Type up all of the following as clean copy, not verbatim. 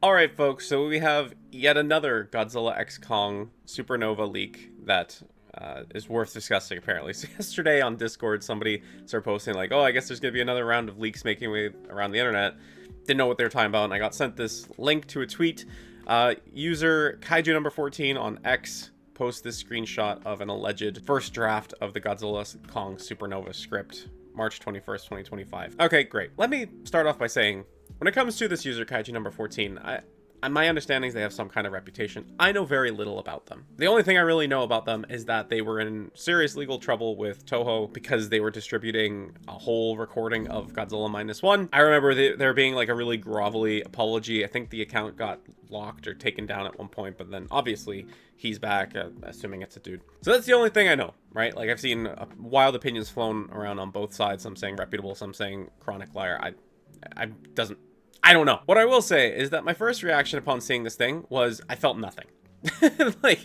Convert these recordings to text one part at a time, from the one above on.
Alright folks, so we have yet another Godzilla x Kong Supernova leak that is worth discussing apparently. So yesterday on Discord somebody started posting like, oh, I guess there's going to be another round of leaks making way around the internet. Didn't know what they were talking about, and I got sent this link to a tweet. User Kaiju number 14 on X posts this screenshot of an alleged first draft of the Godzilla Kong Supernova script, March 21st, 2025. Okay, great. Let me start off by saying, when it comes to this user, Kaiju number 14, my understanding is they have some kind of reputation. I know very little about them. The only thing I really know about them is that they were in serious legal trouble with Toho because they were distributing a whole recording of Godzilla Minus One. I remember there being like a really grovelly apology. I think the account got locked or taken down at one point, but then obviously he's back, assuming it's a dude. So that's the only thing I know, right? Like, I've seen wild opinions flown around on both sides. Some saying reputable, some saying chronic liar. I don't know. What I will say is that my first reaction upon seeing this thing was I felt nothing. Like,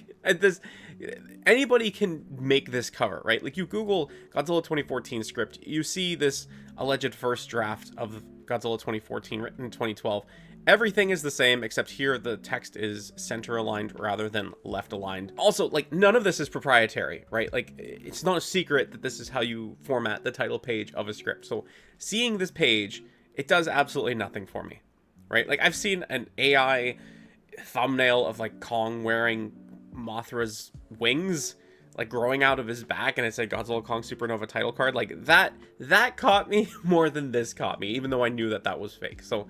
anybody can make this cover, right? Like, you Google Godzilla 2014 script, you see this alleged first draft of Godzilla 2014 written in 2012. Everything is the same, except here the text is center aligned rather than left aligned. Also, like, none of this is proprietary, right? Like, it's not a secret that this is how you format the title page of a script. So seeing this page, it does absolutely nothing for me, right? Like, I've seen an AI thumbnail of like Kong wearing Mothra's wings, like growing out of his back, and it said Godzilla Kong Supernova title card. Like, that caught me more than this caught me, even though I knew that was fake. So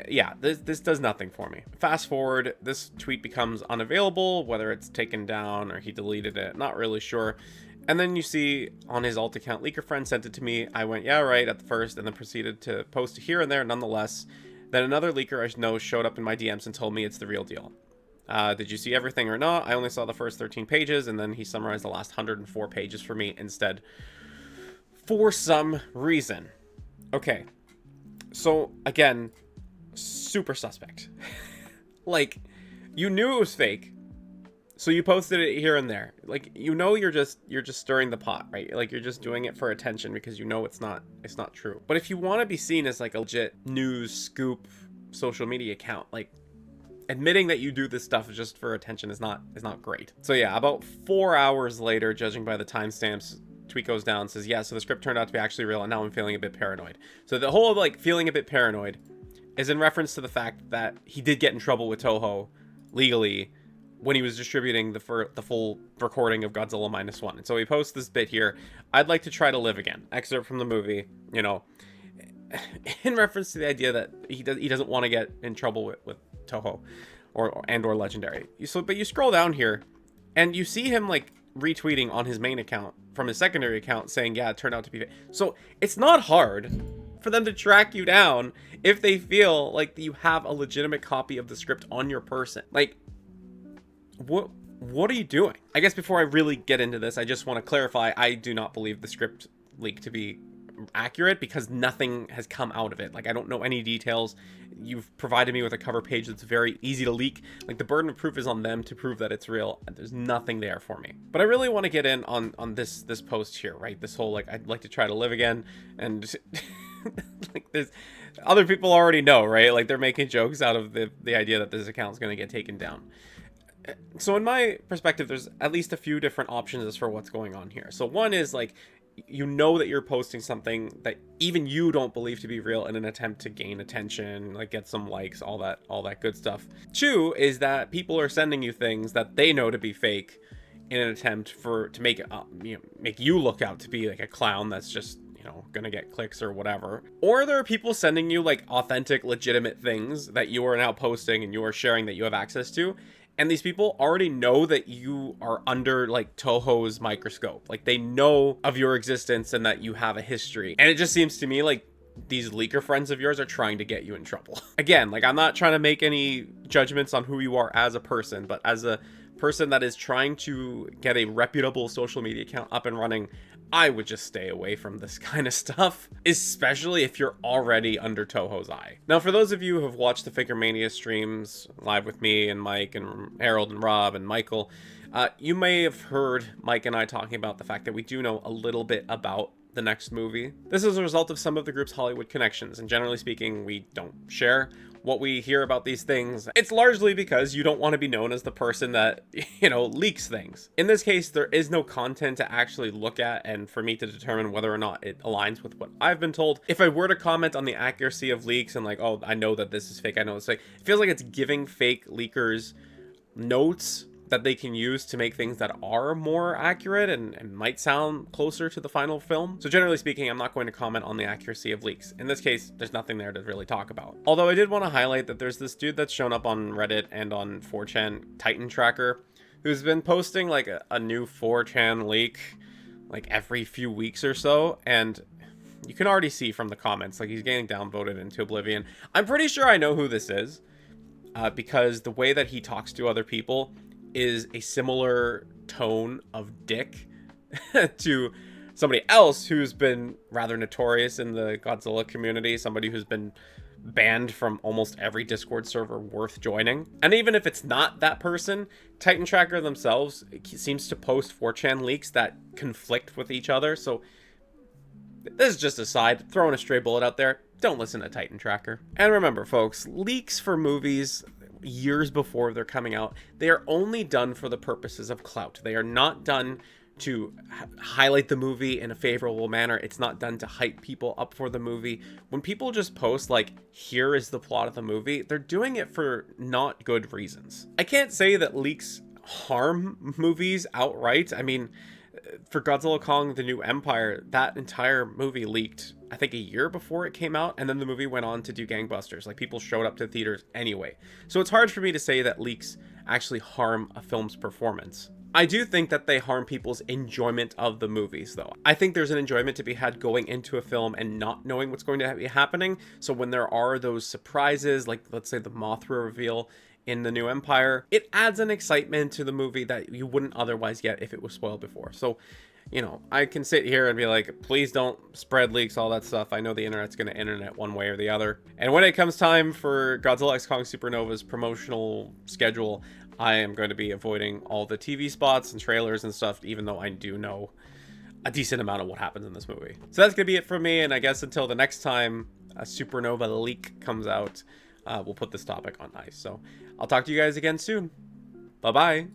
yeah, this does nothing for me. Fast forward, this tweet becomes unavailable, whether it's taken down or he deleted it, not really sure. And then you see on his alt account, Leaker Friend sent it to me. I went, yeah, right, at the first, and then proceeded to post here and there nonetheless. Then another leaker I know showed up in my DMs and told me it's the real deal. Did you see everything or not? I only saw the first 13 pages, and then he summarized the last 104 pages for me instead, for some reason. Okay, so again, super suspect. Like, you knew it was fake, so you posted it here and there. Like, you know, you're just stirring the pot, right? Like, you're just doing it for attention because you know it's not true. But if you want to be seen as like a legit news scoop social media account, like, admitting that you do this stuff just for attention is not great. So yeah, about 4 hours later, judging by the timestamps, tweet goes down, says, yeah, so the script turned out to be actually real, and now I'm feeling a bit paranoid. So the whole, like, feeling a bit paranoid is in reference to the fact that he did get in trouble with Toho legally when he was distributing the full recording of Godzilla Minus One. And so he posts this bit here: I'd like to try to live again. Excerpt from the movie, you know, in reference to the idea that he doesn't want to get in trouble with Toho or Legendary. But you scroll down here and you see him like retweeting on his main account from his secondary account saying, yeah, it turned out to be fake. So it's not hard for them to track you down if they feel like you have a legitimate copy of the script on your person. Like, what are you doing? I guess before I really get into this, I just want to clarify, I do not believe the script leak to be accurate because nothing has come out of it. Like, I don't know any details. You've provided me with a cover page that's very easy to leak. Like, the burden of proof is on them to prove that it's real, and there's nothing there for me. But I really want to get in on this post here, right? This whole, like, I'd like to try to live again, and like, there's other people already know, right? Like, they're making jokes out of the idea that this account is going to get taken down. So in my perspective, there's at least a few different options as for what's going on here. So one is, like, you know that you're posting something that even you don't believe to be real in an attempt to gain attention, like get some likes, all that good stuff. Two is that people are sending you things that they know to be fake in an attempt to make you look out to be like a clown that's just, you know, gonna get clicks or whatever. Or there are people sending you like authentic, legitimate things that you are now posting and you are sharing that you have access to. And these people already know that you are under like Toho's microscope. Like, they know of your existence and that you have a history. And it just seems to me like these leaker friends of yours are trying to get you in trouble. Again, like, I'm not trying to make any judgments on who you are as a person, but as a person that is trying to get a reputable social media account up and running, I would just stay away from this kind of stuff, especially if you're already under Toho's eye. Now, for those of you who have watched the Figure Mania streams live with me and Mike and Harold and Rob and Michael, you may have heard Mike and I talking about the fact that we do know a little bit about the next movie. This is a result of some of the group's Hollywood connections, and generally speaking, we don't share what we hear about these things, it's largely because you don't want to be known as the person that, leaks things. In this case, there is no content to actually look at and for me to determine whether or not it aligns with what I've been told. If I were to comment on the accuracy of leaks and like, oh, I know that this is fake, I know it's fake, it feels like it's giving fake leakers notes that they can use to make things that are more accurate and might sound closer to the final film. So generally speaking, I'm not going to comment on the accuracy of leaks. In this case, there's nothing there to really talk about. Although I did want to highlight that there's this dude that's shown up on Reddit and on 4chan, Titan Tracker, who's been posting like a new 4chan leak like every few weeks or so, and you can already see from the comments, like he's getting downvoted into oblivion. I'm pretty sure I know who this is, because the way that he talks to other people is a similar tone of dick to somebody else who's been rather notorious in the Godzilla community, somebody who's been banned from almost every Discord server worth joining. And even if it's not that person, Titan Tracker themselves seems to post 4chan leaks that conflict with each other. So this is just a side, throwing a stray bullet out there. Don't listen to Titan Tracker. And remember, folks, leaks for movies years before they're coming out, they are only done for the purposes of clout. They are not done to highlight the movie in a favorable manner. It's not done to hype people up for the movie. When people just post like, here is the plot of the movie, they're doing it for not good reasons. I can't say that leaks harm movies outright. I mean, for Godzilla Kong The New Empire, that entire movie leaked, I think, a year before it came out, and then the movie went on to do gangbusters. Like, people showed up to theaters anyway. So it's hard for me to say that leaks actually harm a film's performance. I do think that they harm people's enjoyment of the movies, though. I think there's an enjoyment to be had going into a film and not knowing what's going to be happening. So when there are those surprises, like let's say the Mothra reveal in The New Empire, it adds an excitement to the movie that you wouldn't otherwise get if it was spoiled before. So, I can sit here and be like, please don't spread leaks, all that stuff. I know the internet's going to internet one way or the other. And when it comes time for Godzilla X Kong Supernova's promotional schedule, I am going to be avoiding all the TV spots and trailers and stuff, even though I do know a decent amount of what happens in this movie. So that's going to be it for me, and I guess until the next time a Supernova leak comes out, we'll put this topic on ice. So I'll talk to you guys again soon. Bye-bye.